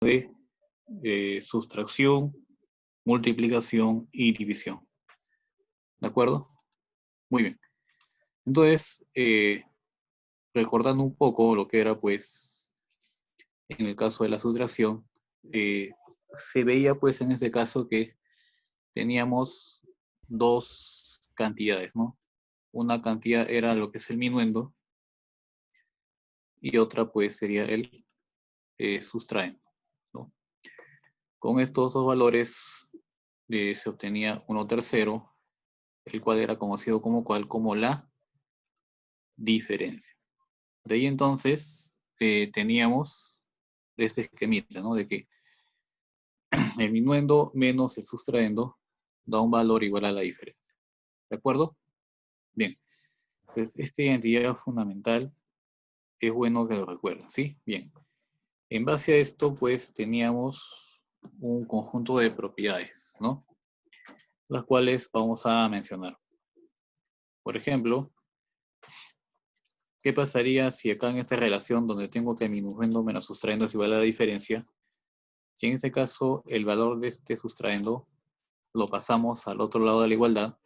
de sustracción, multiplicación y división. ¿De acuerdo? Muy bien. Entonces, recordando un poco lo que era, pues, en el caso de la sustracción, se veía, pues, en este caso que teníamos dos cantidades, ¿no? Una cantidad era lo que es el minuendo y otra, pues, sería el sustraendo, ¿no? Con estos dos valores se obtenía uno tercero, el cual era conocido como la diferencia. De ahí entonces teníamos este esquemita, ¿no? De que el minuendo menos el sustraendo da un valor igual a la diferencia. ¿De acuerdo? Bien. Entonces, esta identidad fundamental es bueno que lo recuerden, ¿sí? Bien. En base a esto, pues, teníamos un conjunto de propiedades, ¿no? Las cuales vamos a mencionar. Por ejemplo, ¿qué pasaría si acá en esta relación donde tengo que minuendo menos sustraendo es igual a la diferencia? Si en este caso el valor de este sustraendo lo pasamos al otro lado de la igualdad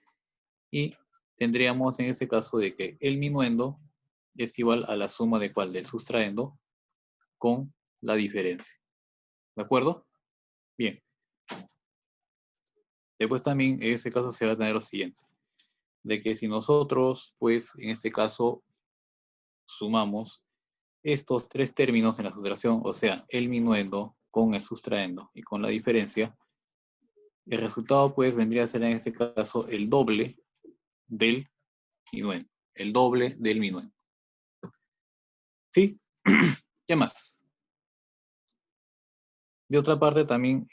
y tendríamos en ese caso de que el minuendo es igual a la suma de cuál del sustraendo con la diferencia. ¿De acuerdo? Bien. Después también en ese caso se va a tener lo siguiente. De que si nosotros, pues, en este caso, sumamos estos tres términos en la sustracción, o sea, el minuendo con el sustraendo y con la diferencia, el resultado, pues, vendría a ser en este caso el doble del minuendo. El doble del minuendo. ¿Sí? ¿Qué más? De otra parte, también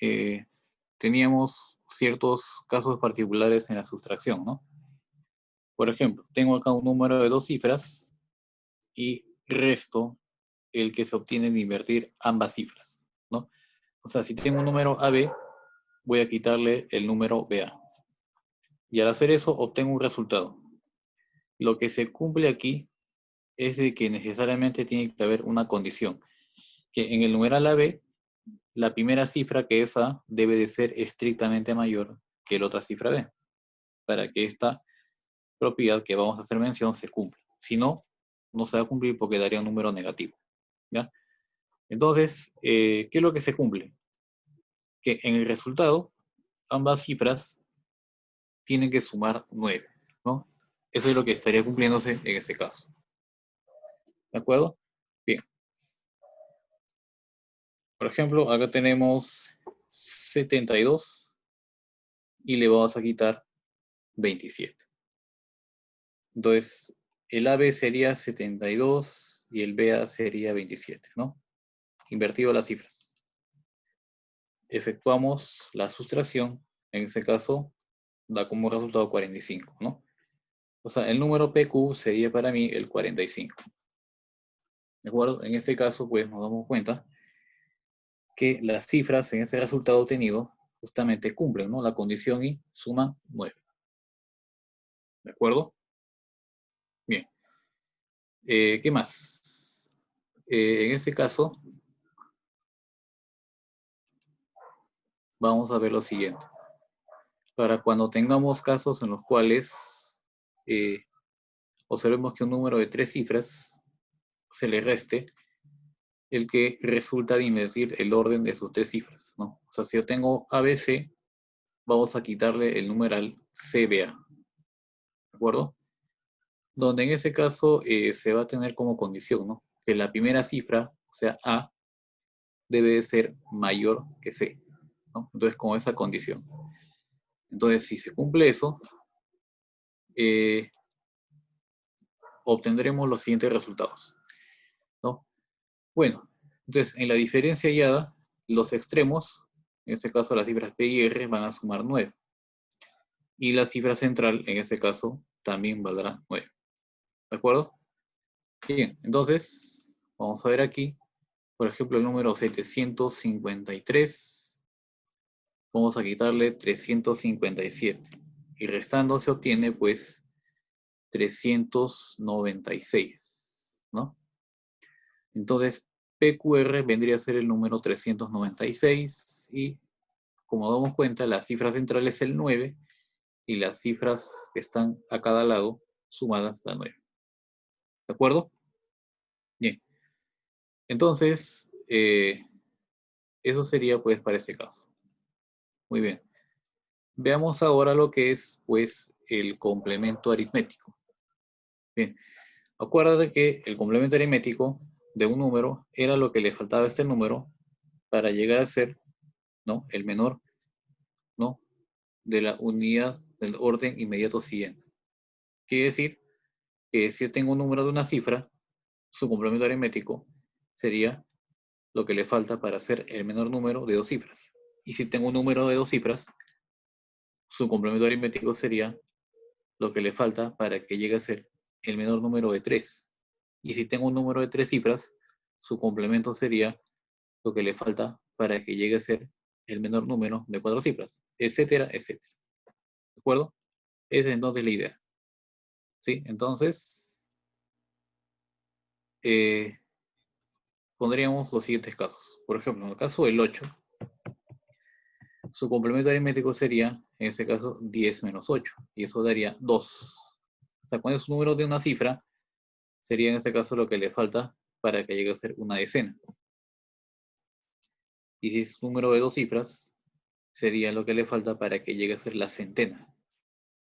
teníamos ciertos casos particulares en la sustracción, ¿no? Por ejemplo, tengo acá un número de dos cifras y resto el que se obtiene de invertir ambas cifras, ¿no? O sea, si tengo un número AB, voy a quitarle el número BA. Y al hacer eso, obtengo un resultado. Lo que se cumple aquí es de que necesariamente tiene que haber una condición. Que en el numeral AB, la primera cifra, que es A, debe de ser estrictamente mayor que la otra cifra B, para que esta propiedad que vamos a hacer mención se cumpla. Si no, no se va a cumplir porque daría un número negativo, ¿ya? Entonces, ¿qué es lo que se cumple? Que en el resultado, ambas cifras tienen que sumar 9, ¿no? Eso es lo que estaría cumpliéndose en ese caso. ¿De acuerdo? Bien. Por ejemplo, acá tenemos 72 y le vamos a quitar 27. Entonces, el AB sería 72 y el BA sería 27, ¿no? Invertido las cifras. Efectuamos la sustracción, en ese caso, da como resultado 45, ¿no? O sea, el número PQ sería para mí el 45. ¿De acuerdo? En este caso, pues nos damos cuenta que las cifras en ese resultado obtenido justamente cumplen, ¿no? La condición y suman 9. ¿De acuerdo? Bien. ¿Qué más? En este caso, vamos a ver lo siguiente. Para cuando tengamos casos en los cuales observemos que un número de 3 cifras se le reste el que resulta de invertir el orden de sus 3 cifras, ¿no? O sea, si yo tengo ABC, vamos a quitarle el numeral CBA. ¿De acuerdo? Donde en ese caso se va a tener como condición, ¿no? Que la primera cifra, o sea, A, debe de ser mayor que C, ¿no? Entonces, con esa condición. Entonces, si se cumple eso, obtendremos los siguientes resultados, ¿no? Bueno, entonces, en la diferencia hallada, los extremos, en este caso las cifras P y R, van a sumar 9. Y la cifra central, en este caso, también valdrá 9. ¿De acuerdo? Bien, entonces, vamos a ver aquí, por ejemplo, el número 753, vamos a quitarle 357. Y restando se obtiene, pues, 396, ¿no? Entonces, PQR vendría a ser el número 396 y, como damos cuenta, la cifra central es el 9 y las cifras que están a cada lado sumadas da 9. ¿De acuerdo? Bien. Entonces, eso sería pues para este caso. Muy bien. Veamos ahora lo que es pues el complemento aritmético. Bien. Acuérdate que el complemento aritmético de un número era lo que le faltaba a este número para llegar a ser, ¿no?, el menor, ¿no?, de la unidad del orden inmediato siguiente. Quiere decir que si yo tengo un número de una cifra, su complemento aritmético sería lo que le falta para ser el menor número de dos cifras. Y si tengo un número de dos cifras, su complemento aritmético sería lo que le falta para que llegue a ser el menor número de tres. Y si tengo un número de tres cifras, su complemento sería lo que le falta para que llegue a ser el menor número de cuatro cifras, etcétera, etcétera. ¿De acuerdo? Esa es entonces la idea. ¿Sí? Entonces, pondríamos los siguientes casos. Por ejemplo, en el caso del 8, su complemento aritmético sería, en este caso, 10 menos 8. Y eso daría 2. O sea, cuando es un número de una cifra, sería en este caso lo que le falta para que llegue a ser una decena. Y si es un número de dos cifras, sería lo que le falta para que llegue a ser la centena.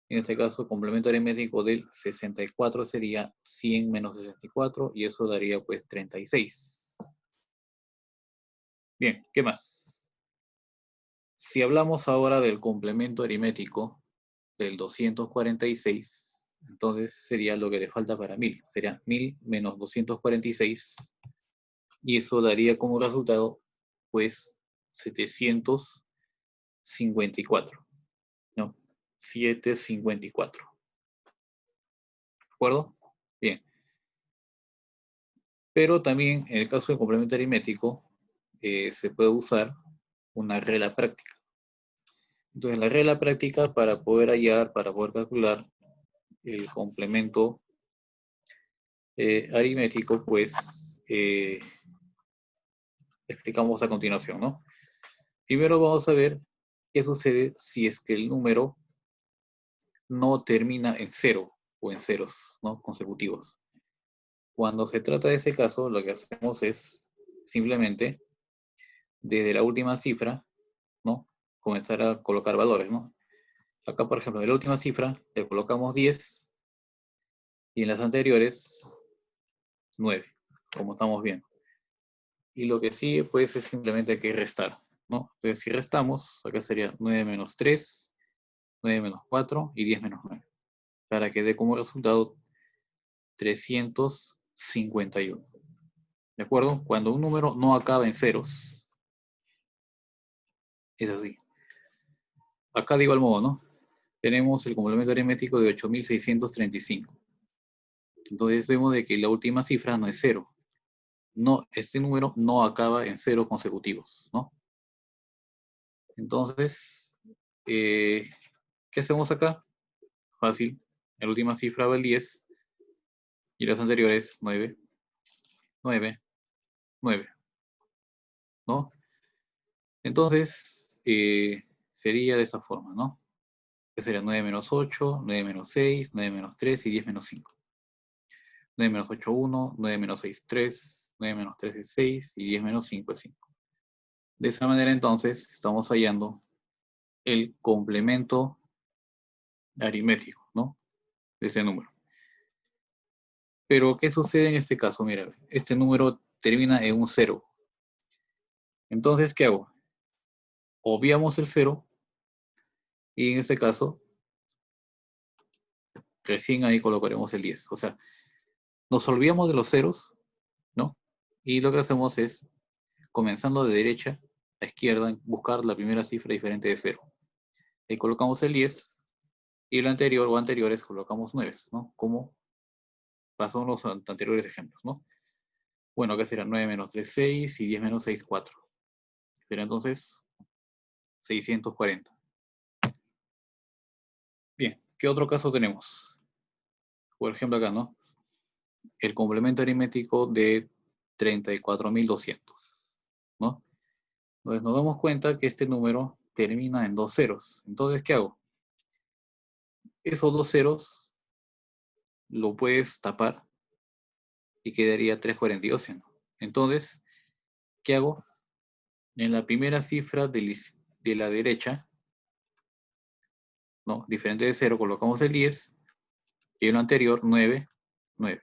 En este caso, el complemento aritmético del 64 sería 100 menos 64 y eso daría pues 36. Bien, ¿qué más? Si hablamos ahora del complemento aritmético del 246, entonces sería lo que le falta para 1000. Sería 1000 menos 246 y eso daría como resultado pues 754. ¿No? 754. ¿De acuerdo? Bien. Pero también en el caso del complemento aritmético se puede usar una regla práctica. Entonces la regla práctica para poder hallar, para poder calcular el complemento aritmético, pues explicamos a continuación, ¿no? Primero vamos a ver qué sucede si es que el número no termina en cero o en ceros, ¿no?, consecutivos. Cuando se trata de ese caso, lo que hacemos es simplemente, desde la última cifra, ¿no?, comenzar a colocar valores, ¿no? Acá, por ejemplo, en la última cifra le colocamos 10 y en las anteriores 9, como estamos viendo. Y lo que sigue, pues, es simplemente que restar, ¿no? Entonces, si restamos, acá sería 9 menos 3, 9 menos 4 y 10 menos 9, para que dé como resultado 351. ¿De acuerdo? Cuando un número no acaba en ceros, es así. Acá de igual modo, ¿no? Tenemos el complemento aritmético de 8635. Entonces vemos de que la última cifra no es 0. No, este número no acaba en 0 consecutivos, ¿no? Entonces, ¿qué hacemos acá? Fácil. La última cifra va el 10 y las anteriores 9, 9, 9, ¿no? Entonces, sería de esta forma, ¿no? Que sería 9 menos 8, 9 menos 6, 9 menos 3 y 10 menos 5. 9 menos 8, 1, 9 menos 6, 3, 9 menos 3 es 6 y 10 menos 5 es 5. De esa manera, entonces, estamos hallando el complemento aritmético, ¿no?, de ese número. Pero, ¿qué sucede en este caso? Mira, este número termina en un 0. Entonces, ¿qué hago? Obviamos el 0 y en este caso, recién ahí colocaremos el 10. O sea, nos olvidamos de los ceros, ¿no? Y lo que hacemos es, comenzando de derecha a izquierda, buscar la primera cifra diferente de 0. Ahí colocamos el 10 y lo anterior o anteriores colocamos 9, ¿no? Como pasó en los anteriores ejemplos, ¿no? Bueno, acá será 9 menos 3, 6 y 10 menos 6, 4. Será entonces 640. Bien, ¿qué otro caso tenemos? Por ejemplo acá, ¿no? El complemento aritmético de 34.200, ¿no? Entonces nos damos cuenta que este número termina en 2 ceros. Entonces, ¿qué hago? Esos 2 ceros lo puedes tapar y quedaría 342. Entonces, ¿qué hago? En la primera cifra de la derecha, ¿no? Diferente de 0, colocamos el 10 y en lo anterior 9, 9.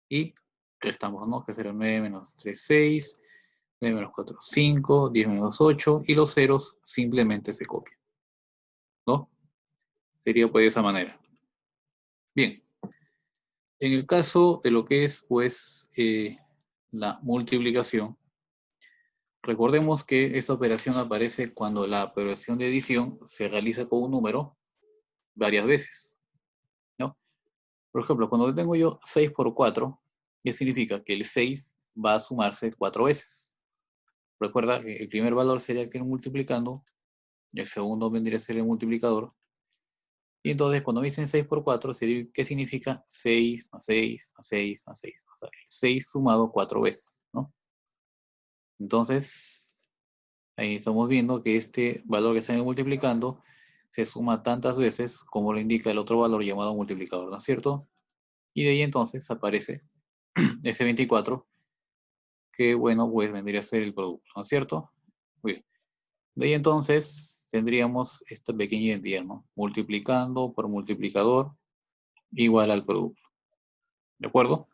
Y restamos, ¿no? Que será 9 menos 3, 6, 9 menos 4, 5, 10 menos 8 y los ceros simplemente se copian, ¿no? Sería pues de esa manera. Bien, en el caso de lo que es pues la multiplicación, recordemos que esta operación aparece cuando la operación de edición se realiza con un número varias veces, ¿no? Por ejemplo, cuando tengo yo 6 por 4, ¿qué significa? Que el 6 va a sumarse 4 veces. Recuerda que el primer valor sería que el multiplicando, el segundo vendría a ser el multiplicador. Y entonces cuando me dicen 6 por 4, ¿qué significa? 6 más 6 más 6 más 6. O sea, 6 sumado 4 veces, ¿no? Entonces, ahí estamos viendo que este valor que están multiplicando se suma tantas veces como lo indica el otro valor llamado multiplicador, ¿no es cierto? Y de ahí entonces aparece ese 24, que bueno, pues vendría a ser el producto, ¿no es cierto? Muy bien. De ahí entonces tendríamos esta pequeña identidad, ¿no? Multiplicando por multiplicador igual al producto. ¿De acuerdo?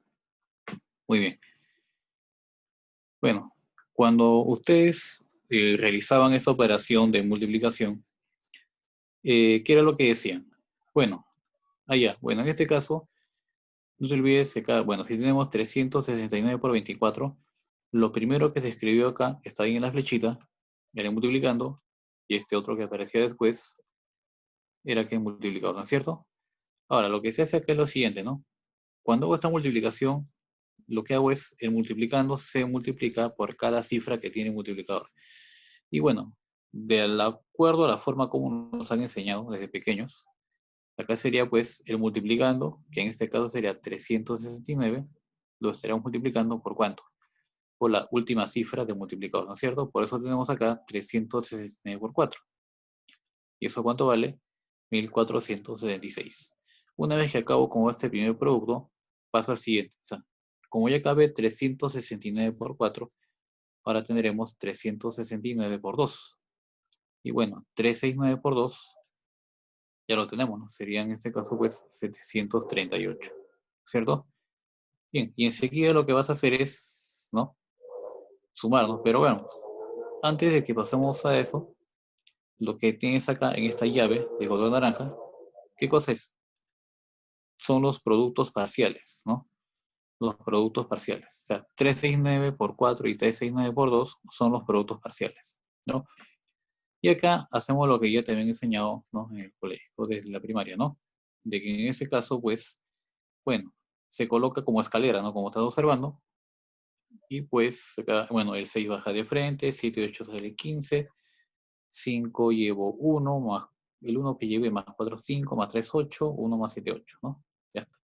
Muy bien. Bueno, cuando ustedes realizaban esta operación de multiplicación, ¿qué era lo que decían? Bueno, bueno, en este caso, no se olvides que bueno, si tenemos 369 por 24, lo primero que se escribió acá, está ahí en la flechita, era multiplicando, y este otro que aparecía después era que es multiplicador, ¿no es cierto? Ahora, lo que se hace acá es lo siguiente, ¿no? Cuando hago esta multiplicación, lo que hago es, el multiplicando se multiplica por cada cifra que tiene multiplicador. Y bueno, de acuerdo a la forma como nos han enseñado desde pequeños, acá sería pues el multiplicando, que en este caso sería 369, lo estaríamos multiplicando por ¿cuánto? Por la última cifra de multiplicador, ¿no es cierto? Por eso tenemos acá 369 por 4. ¿Y eso cuánto vale? 1476. Una vez que acabo con este primer producto, paso al siguiente. O sea, como ya cabe 369 por 4, ahora tendremos 369 por 2. Y bueno, 369 por 2, ya lo tenemos, ¿no? Sería en este caso pues 738, ¿cierto? Bien, y enseguida lo que vas a hacer es, ¿no? Sumar, ¿no? Pero bueno, antes de que pasemos a eso, lo que tienes acá en esta llave de color naranja, ¿qué cosa es? Son los productos parciales, ¿no? Los productos parciales. O sea, 369 por 4 y 369 por 2 son los productos parciales, ¿no? Y acá hacemos lo que ya te habían enseñado, ¿no? En el colegio, desde la primaria, ¿no? De que en ese caso, pues, bueno, se coloca como escalera, ¿no? Como estás observando. Y pues, acá, bueno, el 6 baja de frente, 7 y 8 sale 15, 5 llevo 1, más el 1 que lleve más 4, 5, más 3, 8, 1 más 7, 8, ¿no? Ya está.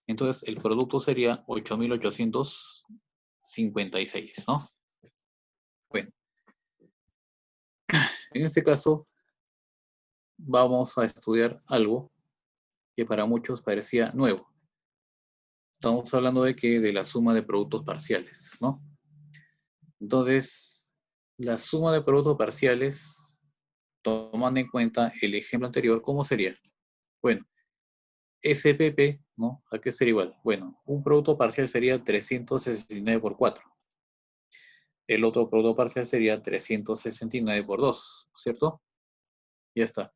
Entonces, el producto sería 8.856, ¿no? Bueno, en este caso, vamos a estudiar algo que para muchos parecía nuevo. Estamos hablando de que de la suma de productos parciales, ¿no? Entonces, la suma de productos parciales, tomando en cuenta el ejemplo anterior, ¿cómo sería? Bueno, SPP, ¿no? ¿A qué sería igual? Bueno, un producto parcial sería 369 por 4. El otro producto parcial sería 369 por 2, ¿cierto? Ya está.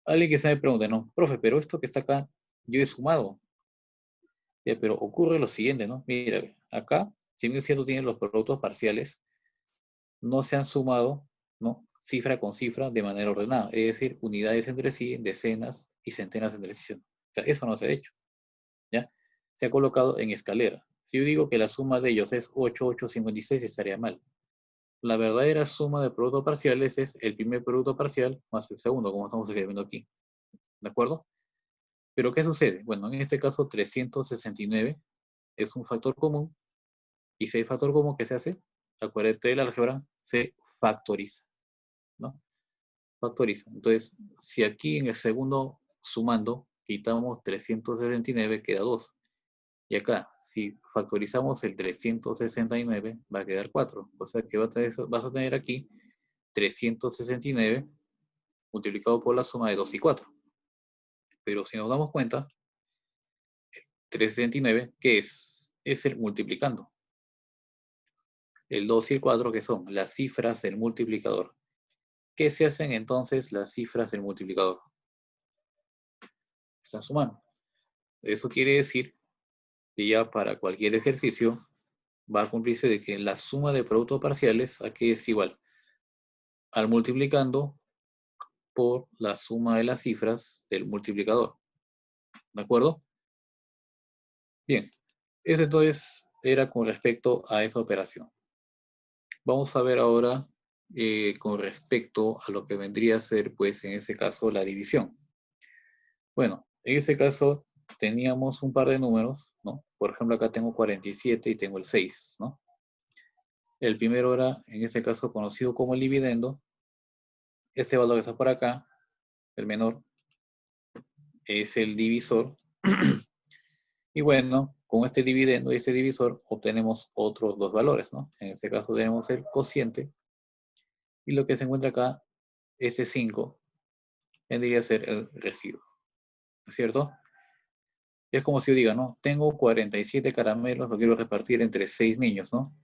Alguien que se me pregunte, no, profe, pero esto que está acá, yo he sumado. Ya, pero ocurre lo siguiente, ¿no? Mira, acá, si bien es cierto, tienen los productos parciales, no se han sumado, ¿no? Cifra con cifra de manera ordenada, es decir, unidades entre sí, decenas y centenas entre sí. O sea, eso no se ha hecho, ¿ya? Se ha colocado en escalera. Si yo digo que la suma de ellos es 8,856, estaría mal. La verdadera suma de productos parciales es el primer producto parcial más el segundo, como estamos escribiendo aquí. ¿De acuerdo? Pero ¿qué sucede? Bueno, en este caso 369 es un factor común Y si hay factor común, ¿qué se hace? Acuérdate del álgebra, se factoriza, ¿no? Factoriza. Entonces, si aquí en el segundo sumando quitamos 369, queda 2. Y acá, si factorizamos el 369, va a quedar 4. O sea que vas a tener aquí 369 multiplicado por la suma de 2 y 4. Pero si nos damos cuenta, 369, ¿qué es? Es el multiplicando. El 2 y el 4, ¿qué son? Las cifras del multiplicador. ¿Qué se hacen entonces las cifras del multiplicador? Están sumando. Eso quiere decir que ya para cualquier ejercicio va a cumplirse de que la suma de productos parciales aquí es igual al multiplicando por la suma de las cifras del multiplicador. ¿De acuerdo? Bien, eso entonces era con respecto a esa operación. Vamos a ver ahora con respecto a lo que vendría a ser, pues en ese caso, la división. Bueno, en ese caso teníamos un par de números, ¿no? Por ejemplo, acá tengo 47 y tengo el 6, ¿no? El primero era, en este caso, conocido como el dividendo. Este valor que está por acá, el menor, es el divisor. Y bueno, con este dividendo y este divisor obtenemos otros dos valores, ¿no? En este caso tenemos el cociente. Y lo que se encuentra acá, este 5, vendría a ser el residuo, ¿no es cierto? Es como si yo diga, ¿no? Tengo 47 caramelos, lo quiero repartir entre 6 niños, ¿no?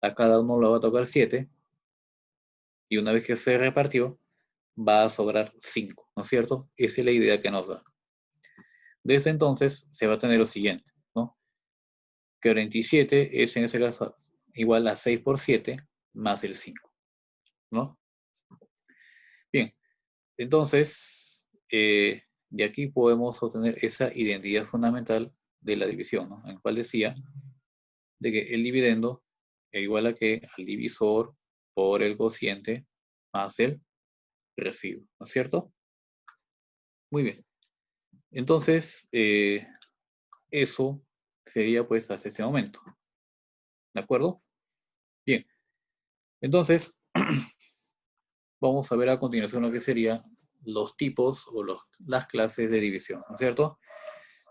A cada uno le va a tocar 7. Y una vez que se repartió, va a sobrar 5, ¿no es cierto? Esa es la idea que nos da. Desde entonces se va a tener lo siguiente, ¿no? 47 es en ese caso igual a 6 por 7 más el 5, ¿no? Bien, entonces de aquí podemos obtener esa identidad fundamental de la división, ¿no? En el cual decía de que el dividendo es igual a que al divisor por el cociente más el residuo, ¿no es cierto? Muy bien. Entonces, eso sería pues hasta ese momento. ¿De acuerdo? Bien. Entonces, vamos a ver a continuación lo que serían los tipos o las clases de división, ¿no es cierto?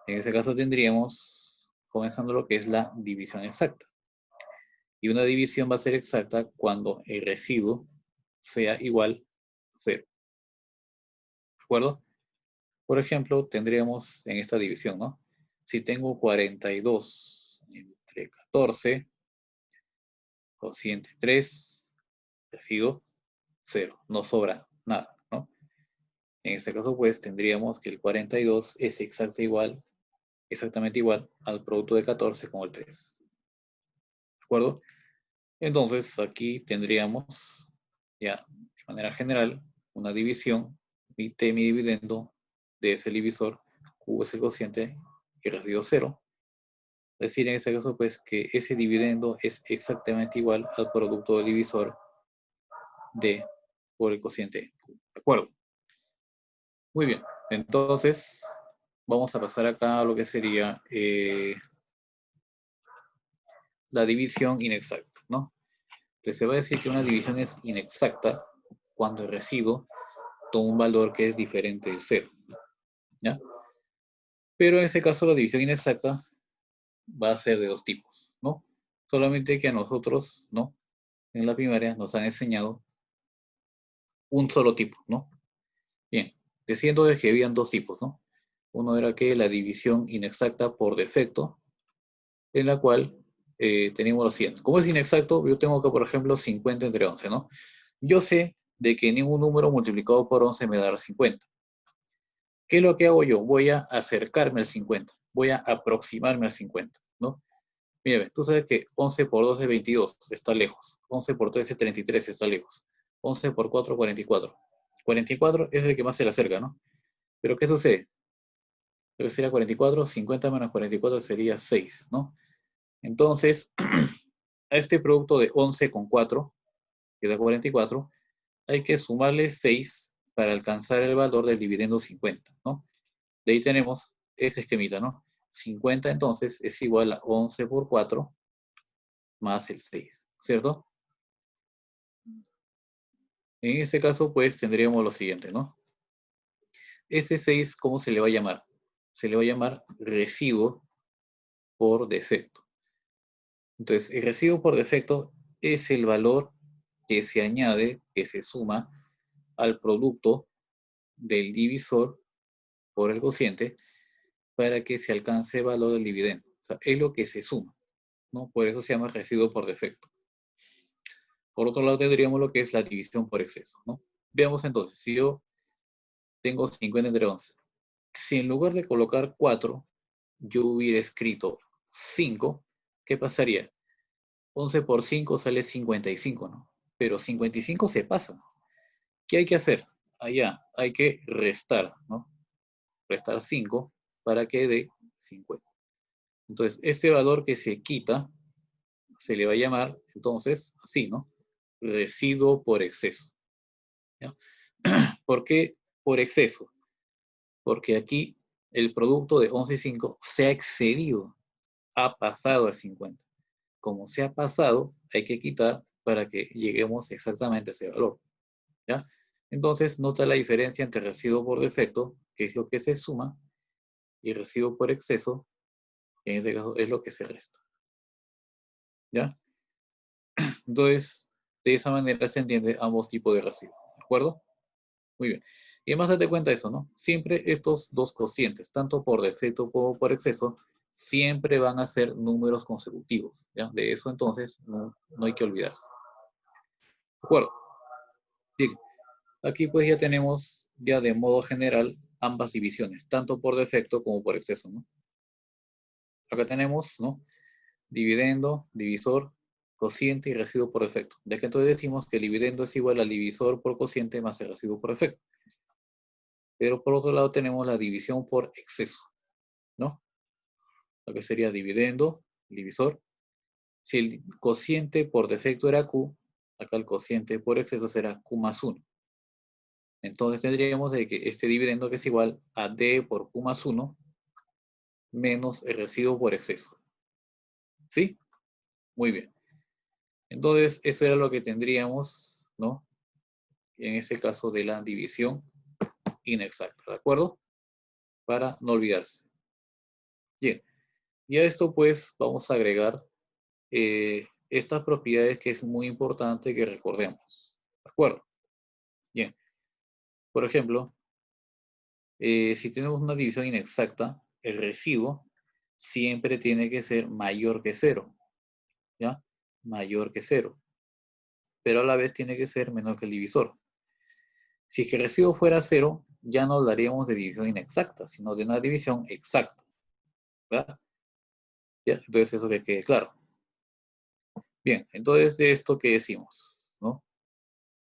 En ese caso tendríamos, comenzando lo que es la división exacta. Y una división va a ser exacta cuando el residuo sea igual a 0. ¿De acuerdo? Por ejemplo, tendríamos en esta división, ¿no? Si tengo 42 entre 14, cociente 3, residuo 0. No sobra nada, ¿no? En este caso, pues, tendríamos que el 42 es exactamente igual al producto de 14 con el 3. ¿De acuerdo? Entonces, aquí tendríamos, ya, de manera general, una división, mi T, mi dividendo, de ese divisor, Q es el cociente, y residuo 0. Es decir, en este caso, pues, que ese dividendo es exactamente igual al producto del divisor D por el cociente Q. ¿De acuerdo? Muy bien. Entonces, vamos a pasar acá a lo que sería la división inexacta, ¿no? Entonces se va a decir que una división es inexacta cuando el residuo toma un valor que es diferente del 0, ¿ya? Pero en ese caso la división inexacta va a ser de dos tipos, ¿no? Solamente que a nosotros, ¿no? En la primaria nos han enseñado un solo tipo, ¿no? Bien, diciendo que habían dos tipos, ¿no? Uno era que la división inexacta por defecto, en la cual tenemos lo siguiente. Como es inexacto, yo tengo que, por ejemplo, 50 entre 11, ¿no? Yo sé de que ningún número multiplicado por 11 me dará 50. ¿Qué es lo que hago yo? Voy a acercarme al 50. Voy a aproximarme al 50, ¿no? Mira, tú sabes que 11 por 2 es 22, está lejos. 11 por 3 es 33, está lejos. 11 por 4, 44. 44 es el que más se le acerca, ¿no? Pero ¿qué sucede? Lo que sería 44, 50 menos 44 sería 6, ¿no? Entonces, a este producto de 11 con 4, que da 44, hay que sumarle 6 para alcanzar el valor del dividendo 50, ¿no? De ahí tenemos ese esquemita, ¿no? 50 entonces es igual a 11 por 4 más el 6, ¿cierto? En este caso, pues, tendríamos lo siguiente, ¿no? Este 6, ¿cómo se le va a llamar? Se le va a llamar residuo por defecto. Entonces, el residuo por defecto es el valor que se añade, que se suma al producto del divisor por el cociente para que se alcance el valor del dividendo. O sea, es lo que se suma, ¿no? Por eso se llama residuo por defecto. Por otro lado, tendríamos lo que es la división por exceso, ¿no? Veamos entonces, si yo tengo 50 entre 11, si en lugar de colocar 4, yo hubiera escrito 5, ¿qué pasaría? 11 por 5 sale 55, ¿no? Pero 55 se pasa. ¿Qué hay que hacer? Allá hay que restar, ¿no? Restar 5 para que dé 50. Entonces, este valor que se quita se le va a llamar, entonces, así, ¿no? Residuo por exceso. ¿Ya? ¿Por qué por exceso? Porque aquí el producto de 11,5 se ha excedido, ha pasado a 50. Como se ha pasado, hay que quitar para que lleguemos exactamente a ese valor. ¿Ya? Entonces, nota la diferencia entre residuo por defecto, que es lo que se suma, y residuo por exceso, que en este caso es lo que se resta. ¿Ya? Entonces, de esa manera se entiende ambos tipos de residuos. ¿De acuerdo? Muy bien. Y además date cuenta de eso, ¿no? Siempre estos dos cocientes, tanto por defecto como por exceso, siempre van a ser números consecutivos. ¿Ya? De eso entonces no hay que olvidarse. ¿De acuerdo? Bien. Aquí pues ya tenemos ya de modo general ambas divisiones, tanto por defecto como por exceso, ¿no? Acá tenemos, ¿no? Dividendo, divisor, cociente y residuo por defecto. De que entonces decimos que el dividendo es igual al divisor por cociente más el residuo por defecto. Pero por otro lado tenemos la división por exceso, ¿no? Lo que sería dividendo, divisor. Si el cociente por defecto era Q, acá el cociente por exceso será Q más 1. Entonces tendríamos de que este dividendo que es igual a D por Q más 1 menos el residuo por exceso. ¿Sí? Muy bien. Entonces, eso era lo que tendríamos, ¿no? En este caso de la división inexacta, ¿de acuerdo? Para no olvidarse. Bien. Y a esto, pues, vamos a agregar estas propiedades que es muy importante que recordemos. ¿De acuerdo? Bien. Por ejemplo, si tenemos una división inexacta, el residuo siempre tiene que ser mayor que 0. ¿Ya? Mayor que 0. Pero a la vez tiene que ser menor que el divisor. Si es que el residuo fuera 0, ya no hablaríamos de división inexacta, sino de una división exacta. ¿Verdad? ¿Ya? Entonces eso que quede claro. Bien, entonces de esto que decimos, ¿no?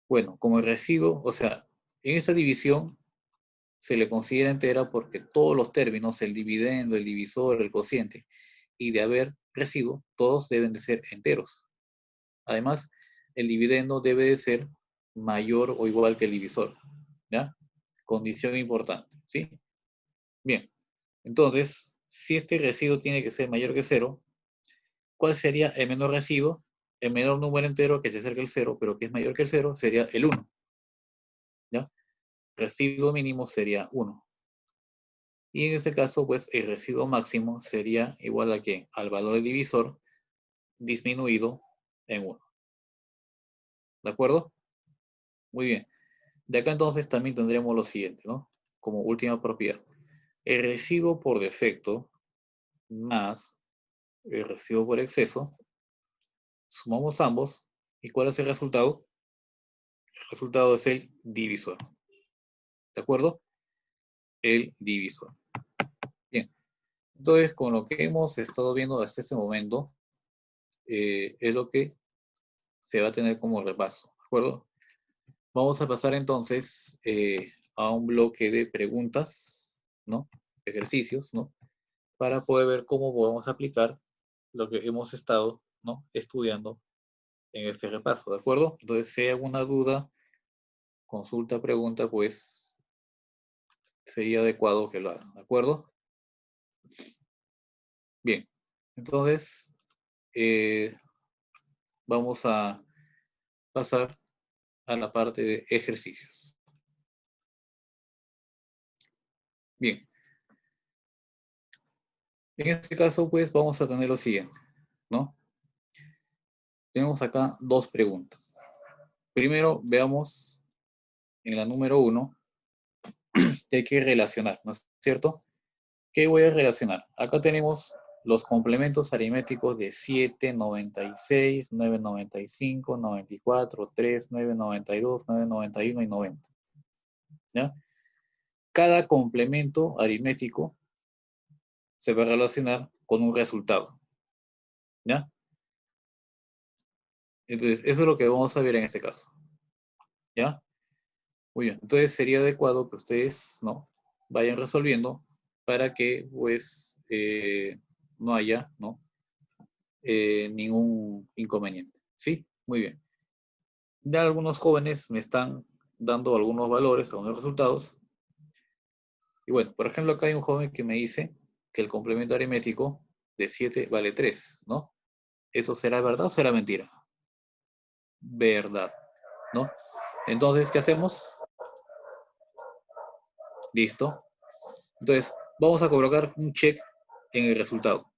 Bueno, como el residuo, o sea, en esta división se le considera entera porque todos los términos, el dividendo, el divisor, el cociente, y de haber residuo, todos deben de ser enteros. Además, el dividendo debe de ser mayor o igual que el divisor. ¿Ya? Condición importante, ¿sí? Bien, entonces, si este residuo tiene que ser mayor que 0, ¿cuál sería el menor residuo? El menor número entero que se acerca al 0, pero que es mayor que el 0, sería el 1. ¿Ya? Residuo mínimo sería 1. Y en este caso, pues el residuo máximo sería igual a ¿qué? Al valor del divisor disminuido en 1. ¿De acuerdo? Muy bien. De acá entonces también tendremos lo siguiente, ¿no? Como última propiedad. El residuo por defecto más el residuo por exceso, sumamos ambos, ¿y cuál es el resultado? El resultado es el divisor. ¿De acuerdo? El divisor. Bien. Entonces, con lo que hemos estado viendo hasta este momento, es lo que se va a tener como repaso. ¿De acuerdo? Vamos a pasar entonces a un bloque de preguntas, ¿no? Ejercicios, ¿no? Para poder ver cómo podemos aplicar lo que hemos estado, ¿no? Estudiando en este repaso, ¿de acuerdo? Entonces, si hay alguna duda, consulta, pregunta, pues sería adecuado que lo hagan, ¿de acuerdo? Bien, entonces, vamos a pasar a la parte de ejercicios. Bien. En este caso, pues, vamos a tener lo siguiente, ¿no? Tenemos acá dos preguntas. Primero, veamos en la número 1, que hay que relacionar, ¿no es cierto? ¿Qué voy a relacionar? Acá tenemos los complementos aritméticos de 7, 96, 9, 95, 94, 3, 9, 92, 9, 91 y 90. ¿Ya? Cada complemento aritmético se va a relacionar con un resultado. ¿Ya? Entonces, eso es lo que vamos a ver en este caso. ¿Ya? Muy bien. Entonces, sería adecuado que ustedes, ¿no?, vayan resolviendo para que, pues, no haya, ¿no?, ningún inconveniente. ¿Sí? Muy bien. Ya algunos jóvenes me están dando algunos valores, algunos resultados. Y bueno, por ejemplo, acá hay un joven que me dice que el complemento aritmético de 7 vale 3, ¿no? ¿Esto será verdad o será mentira? Verdad, ¿no? Entonces, ¿qué hacemos? Listo. Entonces, vamos a colocar un check en el resultado,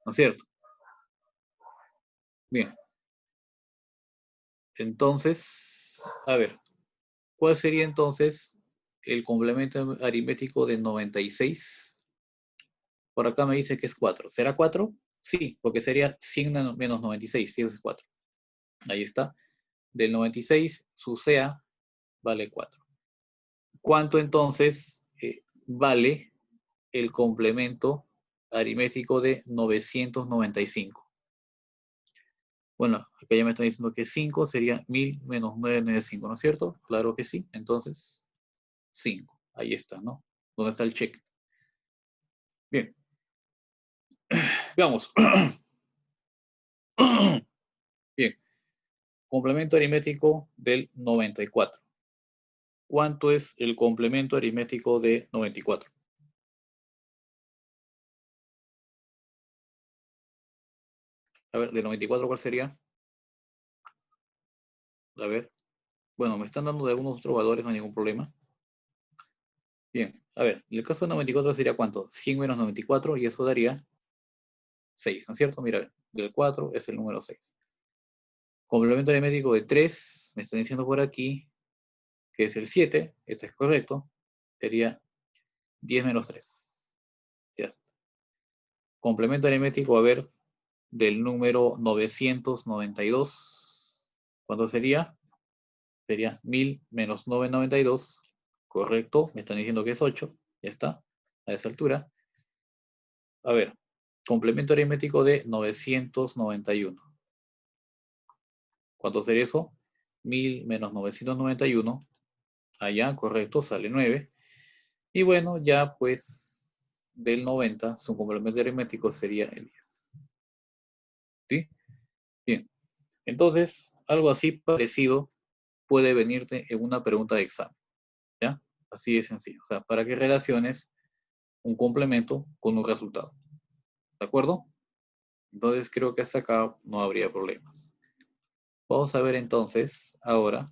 ¿no es cierto? Bien. Entonces, a ver, ¿cuál sería entonces el complemento aritmético de 96? Por acá me dice que es 4. ¿Será 4? Sí, porque sería 100 menos 96, si es 4. Ahí está. Del 96, su CA vale 4. ¿Cuánto entonces vale el complemento aritmético de 995? Bueno, acá ya me están diciendo que 5 sería 1000 menos 995, ¿no es cierto? Claro que sí. Entonces, 5. Ahí está, ¿no? ¿Dónde está el check? Bien. Veamos. Bien. Complemento aritmético del 94. ¿Cuánto es el complemento aritmético de 94? A ver, de 94, ¿cuál sería? A ver. Bueno, me están dando de algunos otros valores, no hay ningún problema. Bien, a ver, en el caso de 94 sería ¿cuánto? 100 menos 94 y eso daría 6, ¿no es cierto? Mira, del 4 es el número 6. Complemento aritmético de 3, me están diciendo por aquí que es el 7, este es correcto, sería 10 menos 3. Ya está. Complemento aritmético, a ver, del número 992, ¿cuánto sería? Sería 1000 menos 992, correcto, me están diciendo que es 8, ya está, a esa altura. A ver, complemento aritmético de 991. ¿Cuánto sería eso? 1000 menos 991, allá, correcto, sale 9. Y bueno, ya pues del 90, su complemento aritmético sería el 10. ¿Sí? Bien. Entonces, algo así parecido puede venirte en una pregunta de examen. ¿Ya? Así de sencillo. O sea, para que relaciones un complemento con un resultado. ¿De acuerdo? Entonces, creo que hasta acá no habría problemas. Vamos a ver entonces, ahora,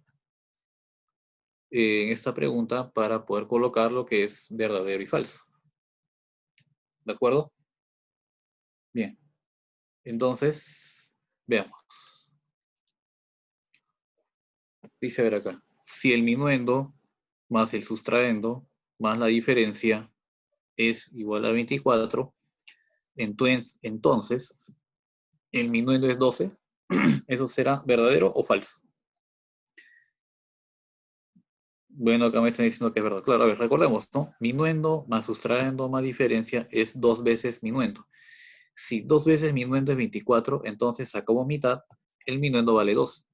en esta pregunta para poder colocar lo que es verdadero y falso. ¿De acuerdo? Bien. Entonces, veamos. Dice a ver acá. Si el minuendo más el sustraendo más la diferencia es igual a 24, entonces el minuendo es 12. ¿Eso será verdadero o falso? Bueno, acá me están diciendo que es verdad. Claro, a ver, recordemos, ¿no? Minuendo más sustraendo más diferencia es 2 veces minuendo. Si 2 veces minuendo es 24, entonces sacamos mitad, el minuendo vale 2.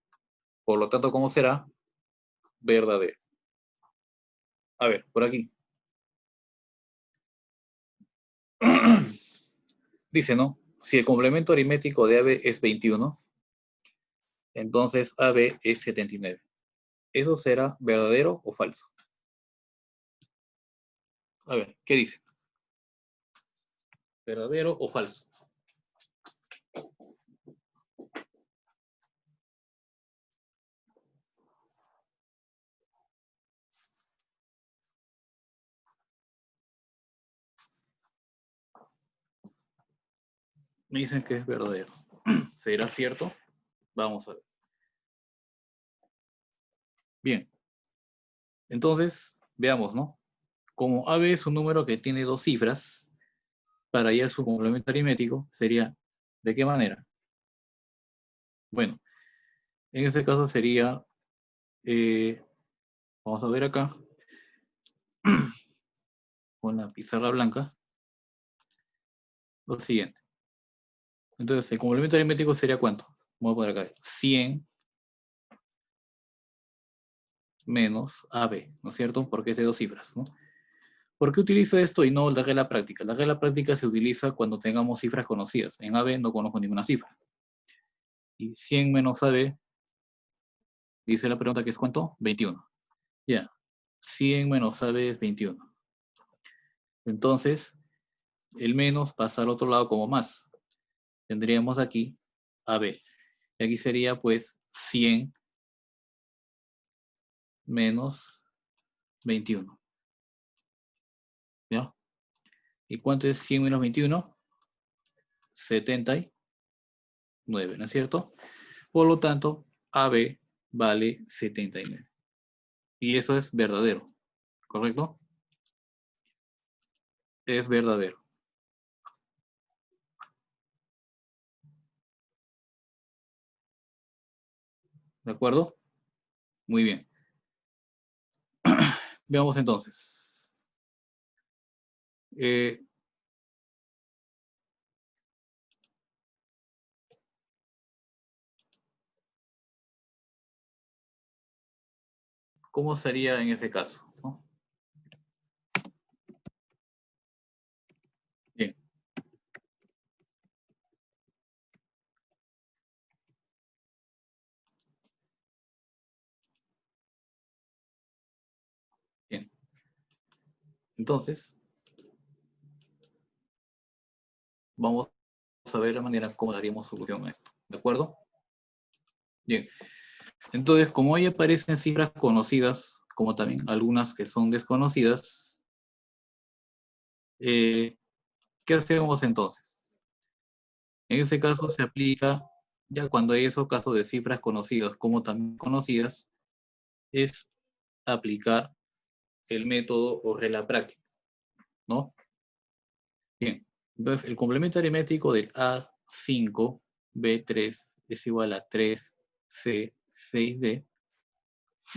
Por lo tanto, ¿cómo será? Verdadero. A ver, por aquí. Dice, ¿no? Si el complemento aritmético de AB es 21, entonces AB es 79. ¿Eso será verdadero o falso? A ver, ¿qué dice? ¿Verdadero o falso? Me dicen que es verdadero. ¿Será cierto? Vamos a ver. Bien. Entonces, veamos, ¿no? Como AB es un número que tiene dos cifras, para hallar su complemento aritmético sería, ¿de qué manera? Bueno, en este caso sería, vamos a ver acá, con la pizarra blanca, lo siguiente. Entonces, el complemento aritmético sería ¿cuánto? Vamos a poner acá, 100 menos AB, ¿no es cierto? Porque es de dos cifras, ¿no? ¿Por qué utilizo esto y no la regla práctica? La regla práctica se utiliza cuando tengamos cifras conocidas. En AB no conozco ninguna cifra. Y 100 menos AB, dice la pregunta que es ¿cuánto? 21. Ya, 100 menos AB es 21. Entonces, el menos pasa al otro lado como más. Tendríamos aquí AB. Y aquí sería pues 100 menos 21. ¿Ya? ¿Y cuánto es 100 menos 21? 79, ¿no es cierto? Por lo tanto, AB vale 79. Y eso es verdadero, ¿correcto? Es verdadero. ¿De acuerdo? Muy bien. Veamos entonces. ¿Cómo sería en ese caso? ¿No? Bien. Bien. Entonces, vamos a ver la manera como daríamos solución a esto. ¿De acuerdo? Bien. Entonces, como ahí aparecen cifras conocidas, como también algunas que son desconocidas, ¿qué hacemos entonces? En ese caso se aplica, ya cuando hay esos casos de cifras conocidas como también conocidas, es aplicar el método o regla práctica, ¿no? Bien, entonces el complemento aritmético del A5, B3 es igual a 3C, 6D.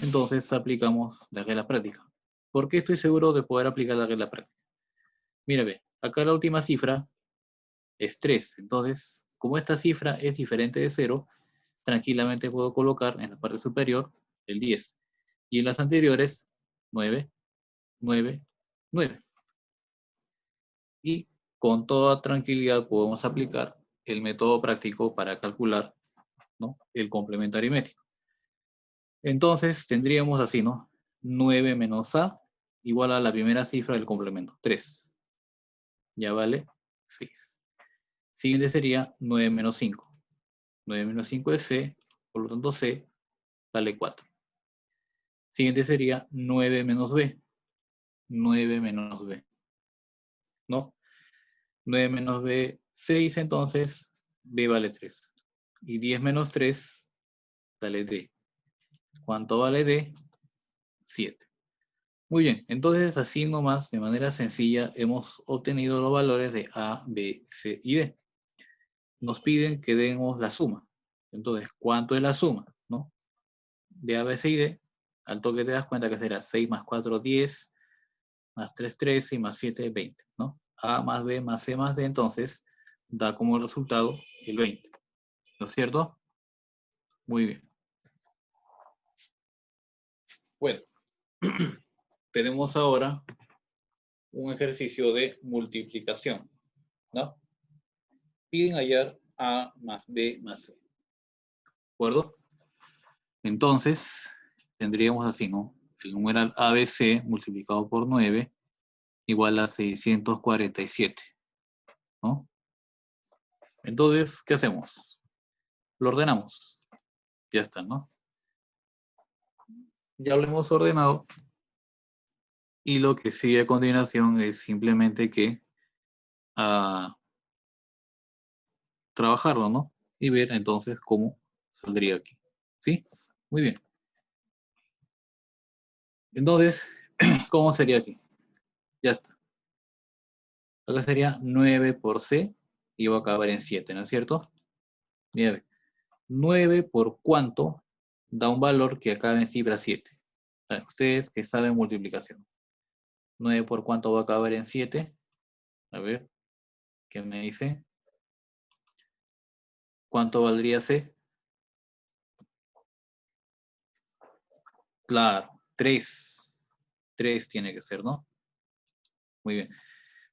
Entonces aplicamos la regla práctica. ¿Por qué estoy seguro de poder aplicar la regla práctica? Mira, ve, acá la última cifra es 3. Entonces, como esta cifra es diferente de 0, tranquilamente puedo colocar en la parte superior el 10. Y en las anteriores, 9, 9, 9. Y con toda tranquilidad podemos aplicar el método práctico para calcular, ¿no?, el complemento aritmético. Entonces tendríamos así, ¿no? 9 menos A igual a la primera cifra del complemento, 3. Ya vale 6. Siguiente sería 9 menos 5. 9 menos 5 es C, por lo tanto C vale 4. Siguiente sería 9 menos B. 9 menos B, ¿no? 9 menos B, 6, entonces B vale 3. Y 10 menos 3 vale D. ¿Cuánto vale D? 7. Muy bien, entonces así nomás, de manera sencilla, hemos obtenido los valores de A, B, C y D. Nos piden que demos la suma. Entonces, ¿cuánto es la suma? ¿No? De A, B, C y D. Al toque te das cuenta que será 6 más 4, 10, más 3, 13 y más 7, 20. ¿No? A más B más C más D, entonces, da como resultado el 20. ¿No es cierto? Muy bien. Bueno, tenemos ahora un ejercicio de multiplicación, ¿no? Piden hallar A más B más C. ¿De acuerdo? Entonces, tendríamos así, ¿no? El numeral ABC multiplicado por 9 igual a 647, ¿no? Entonces, ¿qué hacemos? Lo ordenamos. Ya está, ¿no? Ya lo hemos ordenado. Y lo que sigue a continuación es simplemente que trabajarlo, ¿no? Y ver entonces cómo saldría aquí. ¿Sí? Muy bien. Entonces, ¿cómo sería aquí? Ya está. Acá sería 9 por C y va a acabar en 7, ¿no es cierto? 9. 9 por cuánto da un valor que acaba en cifra 7. Ustedes que saben multiplicación. 9 por cuánto va a acabar en 7. A ver, ¿qué me dice? ¿Cuánto valdría C? Claro, 3. 3 tiene que ser, ¿no? Muy bien.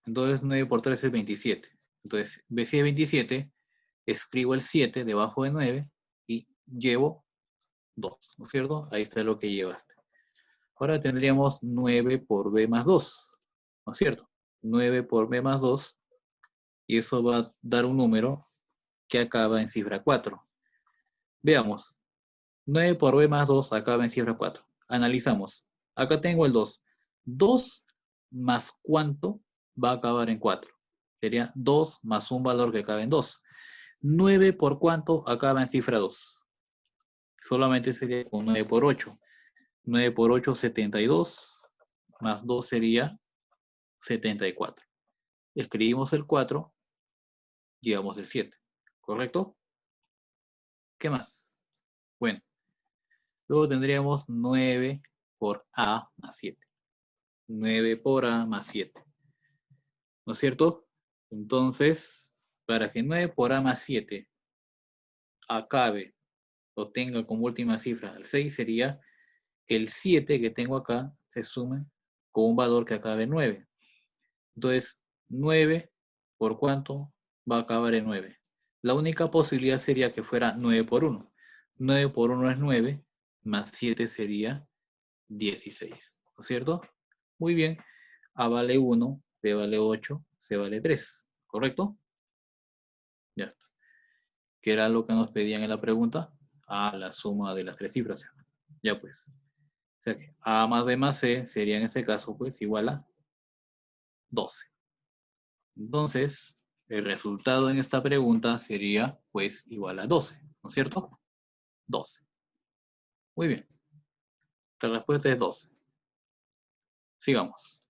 Entonces 9 por 3 es 27. Entonces, si es 27, escribo el 7 debajo de 9 y llevo 2, ¿no es cierto? Ahí está lo que llevaste. Ahora tendríamos 9 por b más 2, ¿no es cierto? 9 por b más 2, y eso va a dar un número que acaba en cifra 4. Veamos, 9 por b más 2 acaba en cifra 4. Analizamos. Acá tengo el 2. 2 más cuánto va a acabar en 4. Sería 2 más un valor que acaba en 2. 9 por cuánto acaba en cifra 2. Solamente sería con 9 por 8. 9 por 8, 72. Más 2 sería 74. Escribimos el 4, llevamos el 7. ¿Correcto? ¿Qué más? Bueno, luego tendríamos 9 por A más 7. 9 por A más 7. ¿No es cierto? Entonces, para que 9 por A más 7 acabe o tenga como última cifra el 6, sería que el 7 que tengo acá se sume con un valor que acabe en 9. Entonces, 9 por cuánto va a acabar en 9. La única posibilidad sería que fuera 9 por 1. 9 por 1 es 9, más 7 sería 16. ¿No es cierto? Muy bien. A vale 1, B vale 8, C vale 3. ¿Correcto? Ya está. ¿Qué era lo que nos pedían en la pregunta? A la suma de las tres cifras. Ya pues. O sea que A más B más C sería en este caso pues igual a 12. Entonces, el resultado en esta pregunta sería pues igual a 12, ¿no es cierto? 12. Muy bien. La respuesta es 12. Sigamos.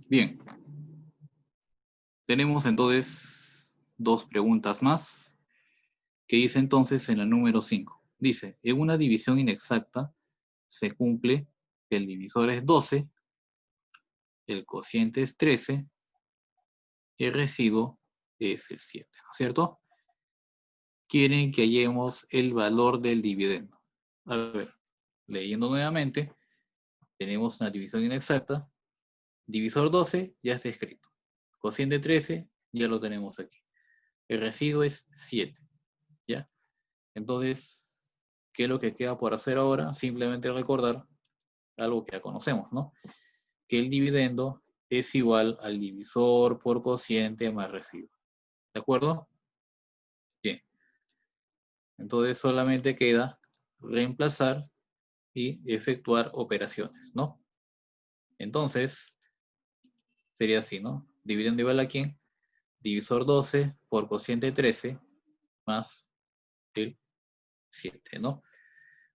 Bien. Tenemos entonces dos preguntas más. ¿Qué dice entonces en la número 5? Dice, en una división inexacta se cumple que el divisor es 12, el cociente es 13 y el residuo es el 7, ¿no es cierto? Quieren que hallemos el valor del dividendo. A ver, leyendo nuevamente, tenemos una división inexacta. Divisor 12 ya está escrito. Cociente 13 ya lo tenemos aquí. El residuo es 7, ¿ya? Entonces, ¿qué es lo que queda por hacer ahora? Simplemente recordar algo que ya conocemos, ¿no? Que el dividendo es igual al divisor por cociente más residuo. ¿De acuerdo? Bien. Entonces solamente queda reemplazar y efectuar operaciones, ¿no? Entonces, sería así, ¿no? Dividendo igual a quién? Divisor 12 por cociente 13 más el 7, ¿no?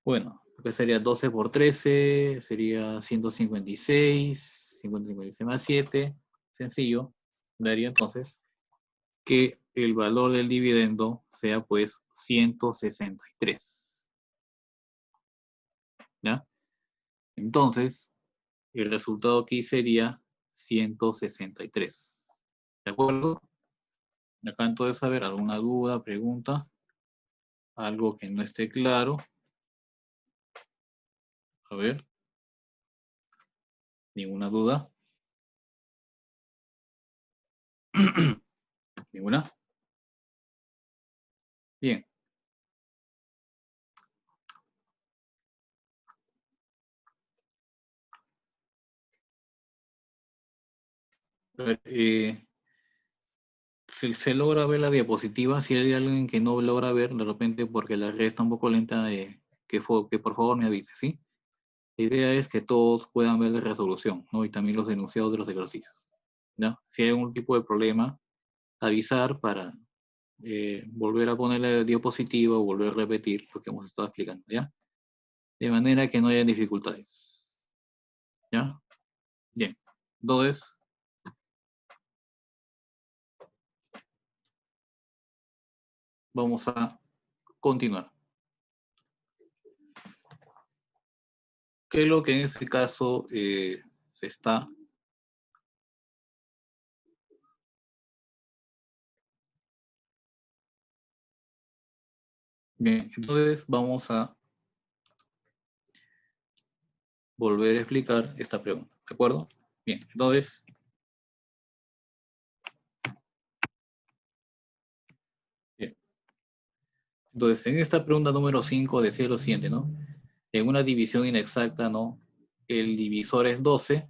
Bueno, que sería 12 por 13, sería 156, 156 más 7, sencillo, daría entonces que el valor del dividendo sea pues 163, ¿ya? Entonces, el resultado aquí sería 163, ¿de acuerdo? Acá entonces, a ver, alguna duda, pregunta, algo que no esté claro. A ver, ninguna duda. ¿Ninguna? Bien. A ver, se logra ver la diapositiva. Si hay alguien que no logra ver, de repente porque la red está un poco lenta, que por favor me avise, ¿sí? La idea es que todos puedan ver la resolución, ¿no? Y también los enunciados de los ejercicios. ¿no? Si hay algún tipo de problema, avisar para volver a poner la diapositiva o volver a repetir lo que hemos estado explicando, ¿ya? De manera que no haya dificultades. ¿Ya? Bien. Entonces, vamos a continuar. ¿Qué es lo que en este caso se está? Bien, entonces vamos a volver a explicar esta pregunta, ¿de acuerdo? Bien, entonces, bien. Entonces, en esta pregunta número 5 decía lo siguiente, ¿no? En una división inexacta, ¿no? El divisor es 12,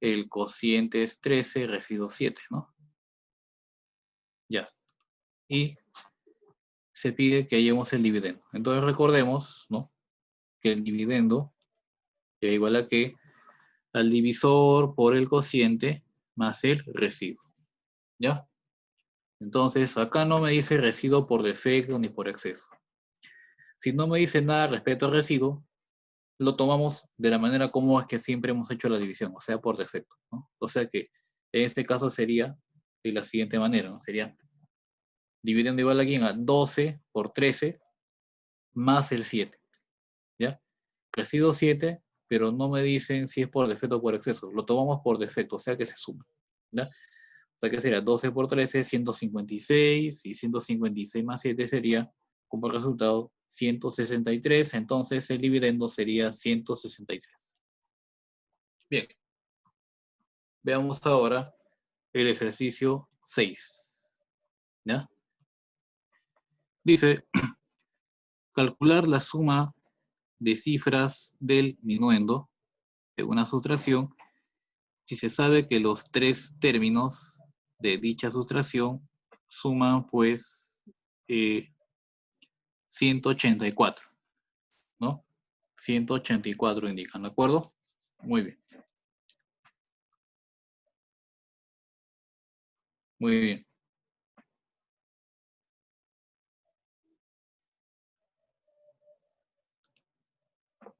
el cociente es 13, residuo 7, ¿no? Ya. Y se pide que hallemos el dividendo. Entonces recordemos, ¿no? Que el dividendo es igual a que al divisor por el cociente más el residuo. ¿Ya? Entonces, acá no me dice residuo por defecto ni por exceso. Si no me dice nada respecto al residuo, lo tomamos de la manera como es que siempre hemos hecho la división, o sea, por defecto, ¿no? O sea que en este caso sería de la siguiente manera, ¿no? Sería dividiendo igual aquí a 12 por 13 más el 7, ¿ya? Residuo 7, pero no me dicen si es por defecto o por exceso. Lo tomamos por defecto, o sea que se suma, ¿ya? O sea que sería 12 por 13, 156, y 156 más 7 sería, como resultado, 163. Entonces el dividendo sería 163. Bien, veamos ahora el ejercicio 6. ¿Ya? Dice, calcular la suma de cifras del minuendo de una sustracción si se sabe que los tres términos de dicha sustracción suman pues 184, ¿no? 184 indican, ¿de acuerdo? Muy bien. Muy bien.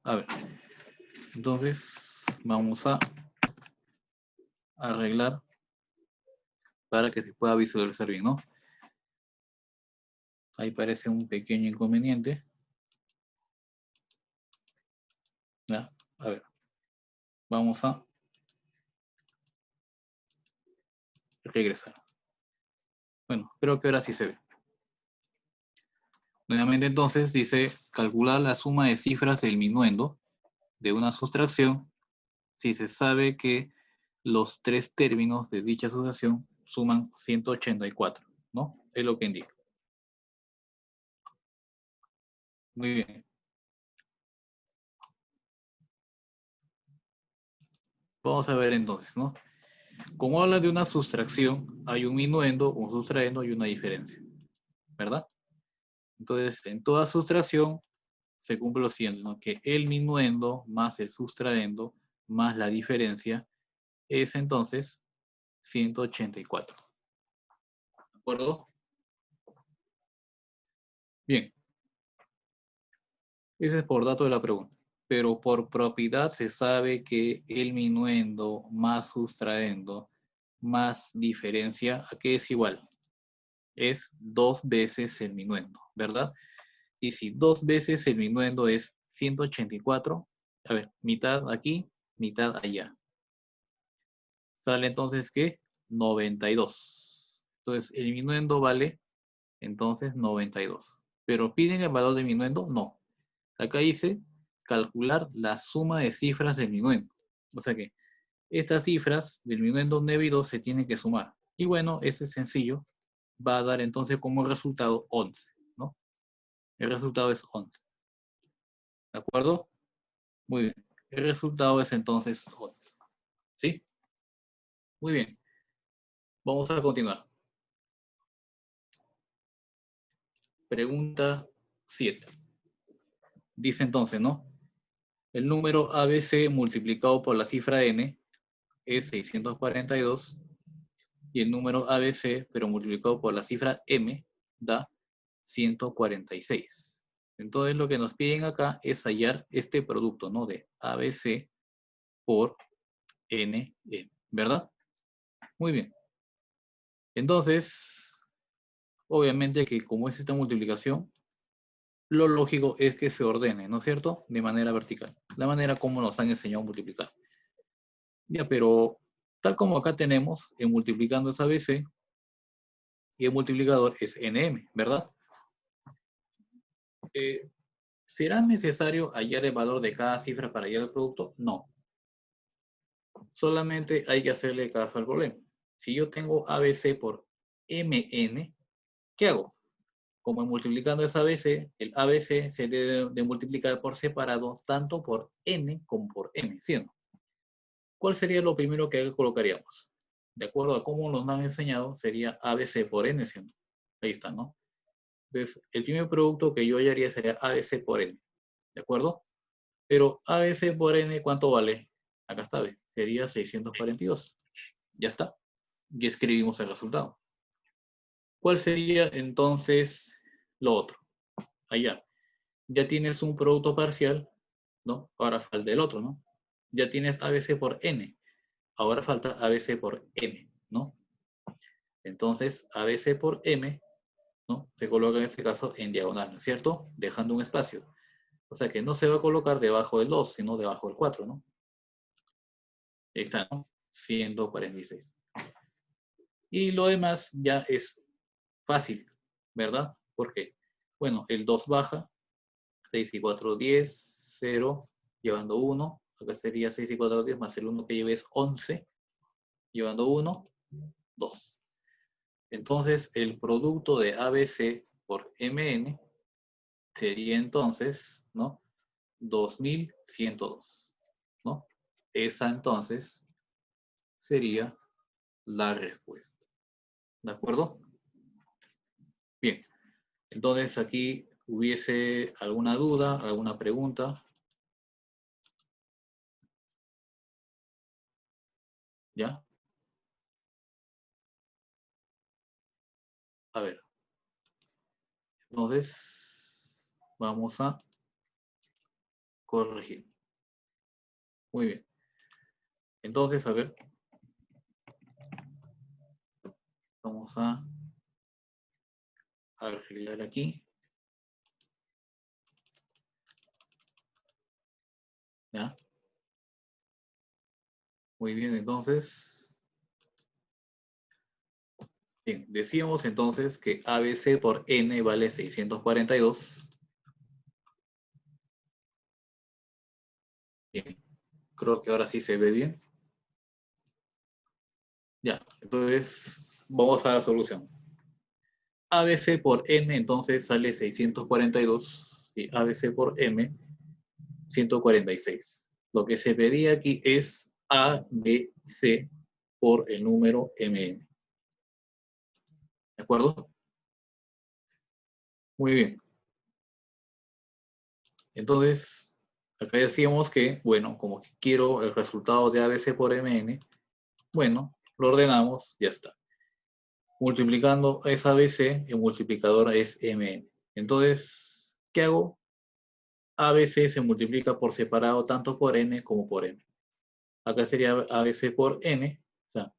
A ver, entonces vamos a arreglar para que se pueda visualizar bien, ¿no? Ahí parece un pequeño inconveniente. ¿Ya? A ver, vamos a regresar. Bueno, creo que ahora sí se ve. Nuevamente entonces dice calcular la suma de cifras del minuendo de una sustracción si se sabe que los tres términos de dicha sustracción suman 184, ¿no? Es lo que indica. Muy bien. Vamos a ver entonces, ¿no? Como habla de una sustracción, hay un minuendo, un sustraendo y una diferencia, ¿verdad? Entonces, en toda sustracción se cumple lo siguiente, ¿no? Que el minuendo más el sustraendo más la diferencia es entonces 184. ¿De acuerdo? Bien, ese es por dato de la pregunta. Pero por propiedad se sabe que el minuendo más sustraendo más diferencia, ¿a qué es igual? Es 2 veces el minuendo, ¿verdad? Y si 2 veces el minuendo es 184, a ver, mitad aquí, mitad allá. Sale entonces, ¿qué? 92. Entonces, el minuendo vale, entonces, 92. ¿Pero piden el valor de minuendo? No. Acá dice calcular la suma de cifras del minuendo. O sea que estas cifras del minuendo 9 y 2 se tienen que sumar. Y bueno, esto es sencillo. Va a dar entonces como resultado 11, ¿no? El resultado es 11. ¿De acuerdo? Muy bien. El resultado es entonces 11. ¿Sí? Muy bien. Vamos a continuar. Pregunta 7. Dice entonces, ¿no? El número ABC multiplicado por la cifra n es 642 y el número ABC, pero multiplicado por la cifra M, da 146. Entonces lo que nos piden acá es hallar este producto, ¿no? De ABC por NM, ¿verdad? Muy bien. Entonces, obviamente que como es esta multiplicación, lo lógico es que se ordene, ¿no es cierto? De manera vertical. La manera como nos han enseñado a multiplicar. Ya, pero tal como acá tenemos, en multiplicando es ABC y el multiplicador es NM, ¿verdad? ¿Será necesario hallar el valor de cada cifra para hallar el producto? No. Solamente hay que hacerle caso al problema. Si yo tengo ABC por MN, ¿qué hago? Como multiplicando es ABC, el ABC se debe de multiplicar por separado tanto por N como por M, ¿sí o no? ¿Cuál sería lo primero que colocaríamos? De acuerdo a cómo nos han enseñado, sería ABC por N, ¿sí o no? Ahí está, ¿no? Entonces, el primer producto que yo hallaría sería ABC por N, ¿de acuerdo? Pero ABC por N, ¿cuánto vale? Acá está, ¿ve? Sería 642. Ya está. Y escribimos el resultado. ¿Cuál sería entonces lo otro? Allá. Ya tienes un producto parcial, ¿no? Ahora falta el otro, ¿no? Ya tienes ABC por N. Ahora falta ABC por M, ¿no? Entonces, ABC por M, ¿no? Se coloca en este caso en diagonal, ¿no es cierto? Dejando un espacio. O sea que no se va a colocar debajo del 2, sino debajo del 4, ¿no? Ahí está, ¿no? 146. Y lo demás ya es fácil, ¿verdad? ¿Por qué? Bueno, el 2 baja, 6 y 4, 10, 0, llevando 1. Acá sería 6 y 4, 10, más el 1 que lleve es 11, llevando 1, 2. Entonces, el producto de ABC por MN sería entonces, ¿no? 2102, ¿no? Esa entonces sería la respuesta. ¿De acuerdo? Bien. Entonces, aquí hubiese alguna duda, alguna pregunta. ¿Ya? A ver. Entonces, vamos a corregir. Muy bien. Entonces, a ver. Vamos a arreglar aquí. ¿Ya? Muy bien, entonces. Bien, decíamos entonces que ABC por N vale 642. Bien, creo que ahora sí se ve bien. Ya, entonces vamos a la solución. ABC por N entonces sale 642 y ABC por M 146. Lo que se pedía aquí es ABC por el número MN. ¿De acuerdo? Muy bien. Entonces, acá decíamos que, bueno, como que quiero el resultado de ABC por MN, bueno, lo ordenamos, ya está. Multiplicando es ABC, el multiplicador es MN. Entonces, ¿qué hago? ABC se multiplica por separado tanto por N como por M. Acá sería ABC por N, o sea,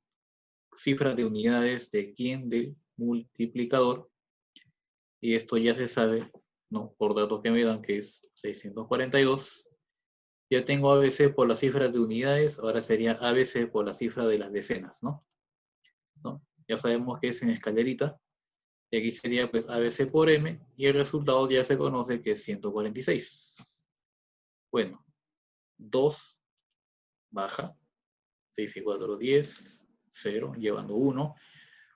cifra de unidades de quién del multiplicador, y esto ya se sabe, ¿no? Por datos que me dan que es 642. Ya tengo ABC por la cifra de unidades, ahora sería ABC por la cifra de las decenas, ¿no? ¿No? Ya sabemos que es en escalerita, y aquí sería pues ABC por M, y el resultado ya se conoce que es 146. Bueno, 2 baja, 6 y 4, 10, 0, llevando 1.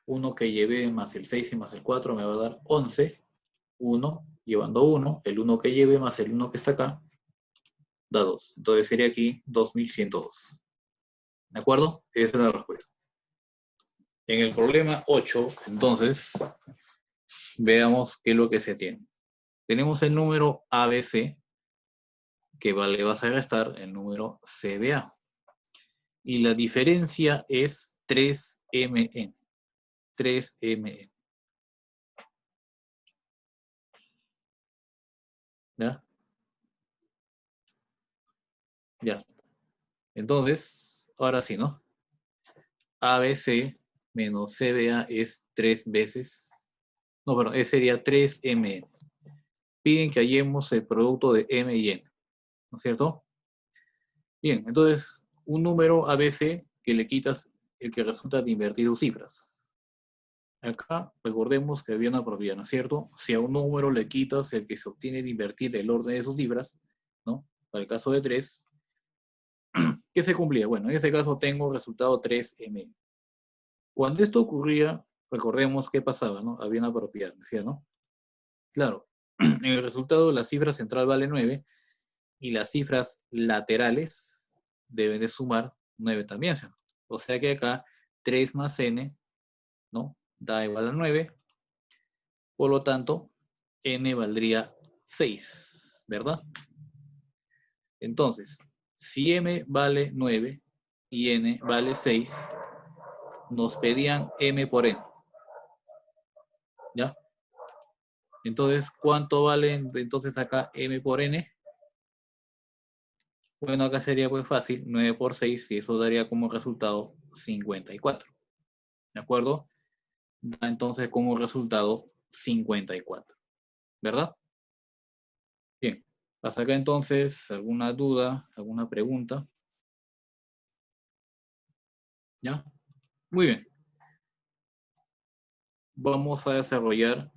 1 que llevé más el 6 y más el 4 me va a dar 11. 1, llevando 1. El 1 que lleve más el 1 que está acá, da 2. Entonces sería aquí 2102. ¿De acuerdo? Esa es la respuesta. En el problema 8, entonces, veamos qué es lo que se tiene. Tenemos el número ABC, que le vas a restar el número CBA. y la diferencia es 3mn. 3mn. ¿Ya? Ya. Entonces, ahora sí, ¿no? ABC menos CBA es 3 veces. No, perdón, sería 3mn. Piden que hallemos el producto de m y n, ¿no es cierto? Bien, entonces, un número ABC que le quitas el que resulta de invertir sus cifras. Acá recordemos que había una propiedad, ¿no es cierto? Si a un número le quitas el que se obtiene de invertir el orden de sus cifras, ¿no? Para el caso de 3, ¿qué se cumplía? Bueno, en este caso tengo resultado 3m. Cuando esto ocurría, recordemos qué pasaba, ¿no? Había una propiedad, decía, ¿no? Claro, en el resultado la cifra central vale 9 y las cifras laterales deben de sumar 9 también, ¿sí? O sea que acá 3 más n, ¿no? Da igual a 9. Por lo tanto, n valdría 6, ¿verdad? Entonces, si m vale 9 y n vale 6, nos pedían m por n, ¿ya? Entonces, ¿cuánto vale entonces acá m por n? Bueno, acá sería pues fácil, 9 por 6, y eso daría como resultado 54. ¿De acuerdo? Da entonces como resultado 54. ¿Verdad? Bien. Hasta acá entonces, ¿alguna duda, alguna pregunta? ¿Ya? Muy bien. Vamos a desarrollar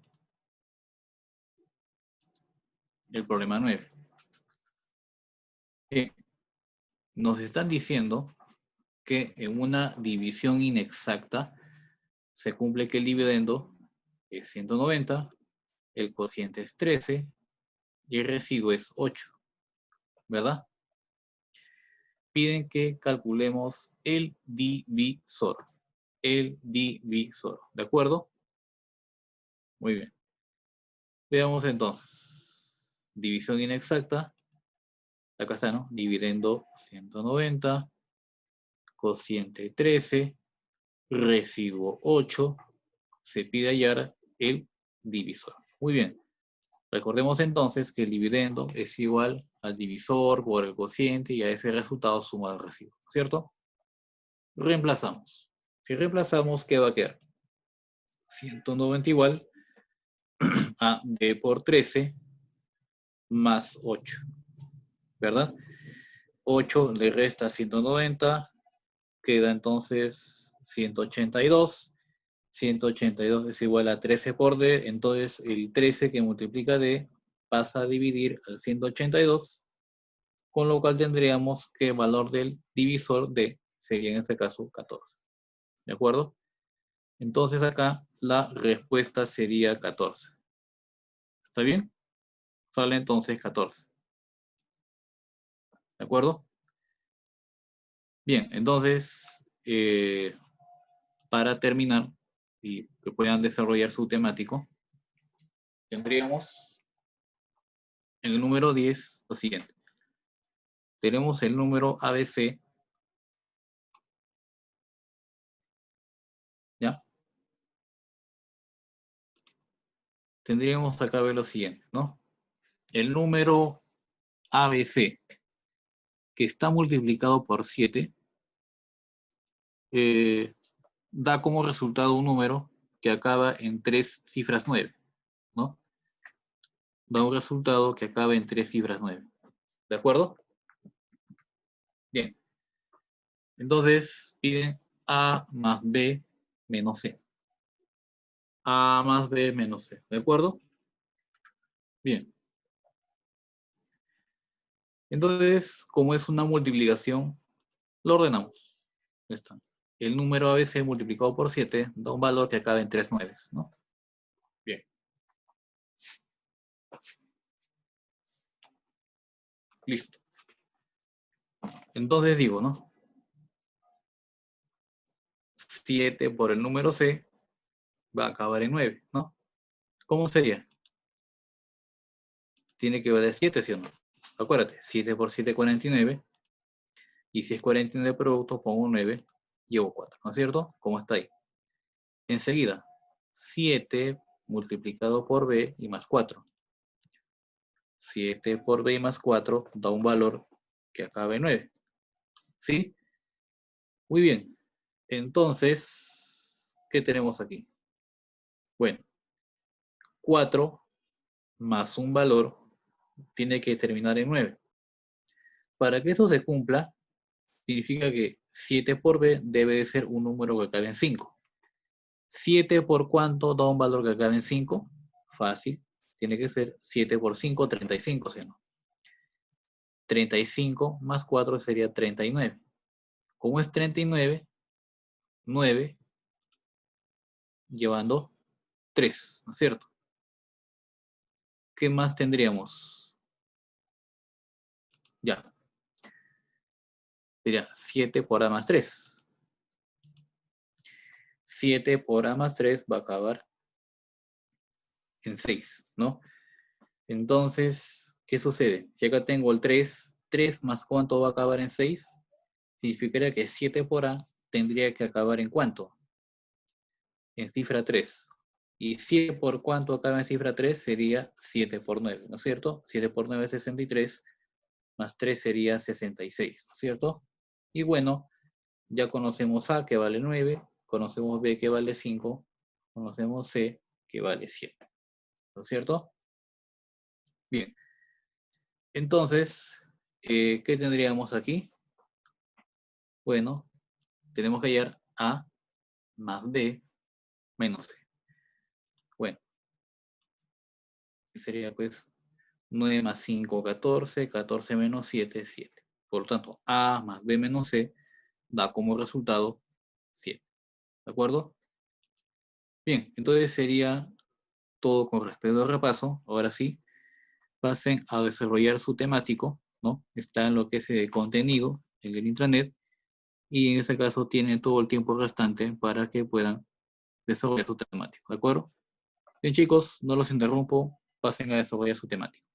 el problema 9. Bien. Nos están diciendo que en una división inexacta se cumple que el dividendo es 190, el cociente es 13 y el residuo es 8, ¿verdad? Piden que calculemos el divisor. El divisor, ¿de acuerdo? Muy bien. Veamos entonces. División inexacta. Acá está, ¿no? Dividendo 190, cociente 13, residuo 8. Se pide hallar el divisor. Muy bien. Recordemos entonces que el dividendo es igual al divisor por el cociente y a ese resultado suma el residuo, ¿cierto? Reemplazamos. Si reemplazamos, ¿qué va a quedar? 190 igual a d por 13 más 8, ¿verdad? 8 le resta 190, queda entonces 182. 182 es igual a 13 por d, entonces el 13 que multiplica d pasa a dividir al 182, con lo cual tendríamos que el valor del divisor d sería en este caso 14. ¿De acuerdo? Entonces acá la respuesta sería 14. ¿Está bien? Sale entonces 14. ¿De acuerdo? Bien, entonces, para terminar y que puedan desarrollar su temático, tendríamos en el número 10 lo siguiente. Tenemos el número ABC, ¿ya? Tendríamos acá ver lo siguiente, ¿no? El número ABC, que está multiplicado por 7, da como resultado un número que acaba en 3 cifras 9, ¿no? Da un resultado que acaba en 3 cifras 9. ¿De acuerdo? Bien. Entonces piden A más B menos C. A más B menos C. ¿De acuerdo? Bien. Entonces, como es una multiplicación, lo ordenamos. Ya está. El número ABC multiplicado por 7 da un valor que acaba en 3 nueves, ¿no? Bien. Listo. Entonces digo, ¿no? 7 por el número C va a acabar en 9, ¿no? ¿Cómo sería? Tiene que valer 7, ¿sí o no? Acuérdate, 7 por 7, 49. Y si es 49 de producto, pongo 9, llevo 4, ¿no es cierto? ¿Cómo está ahí? Enseguida, 7 multiplicado por b y más 4. 7 por b y más 4 da un valor que acabe en 9. ¿Sí? Muy bien. Entonces, ¿qué tenemos aquí? Bueno, 4 más un valor tiene que terminar en 9. Para que esto se cumpla, significa que 7 por b debe de ser un número que acabe en 5. 7 por cuánto da un valor que acabe en 5? Fácil. Tiene que ser 7 por 5, 35, ¿sí o no? 35 más 4 sería 39. ¿Cómo es 39? 9 llevando 3, ¿no es cierto? ¿Qué más tendríamos? Ya. Sería 7 por a más 3. 7 por a más 3 va a acabar en 6, ¿no? Entonces, ¿qué sucede? Si acá tengo el 3, 3 más cuánto va a acabar en 6, significaría que 7 por a tendría que acabar en cuánto? En cifra 3. Y 7 por cuánto acaba en cifra 3 sería 7 por 9, ¿no es cierto? 7 por 9 es 63, más 3 sería 66, ¿no es cierto? Y bueno, ya conocemos A que vale 9, conocemos B que vale 5, conocemos C que vale 7, ¿no es cierto? Bien, entonces, ¿qué tendríamos aquí? Bueno, tenemos que hallar A más B menos C. Bueno, sería pues 9 más 5, 14, 14 menos 7, 7. Por lo tanto, A más B menos C da como resultado 7. ¿De acuerdo? Bien, entonces sería todo con respecto al repaso. Ahora sí, pasen a desarrollar su temático, ¿no? Está en lo que es el contenido en el intranet y en ese caso tienen todo el tiempo restante para que puedan desarrollar su temático, ¿de acuerdo? Bien chicos, no los interrumpo, pasen a desarrollar su temático.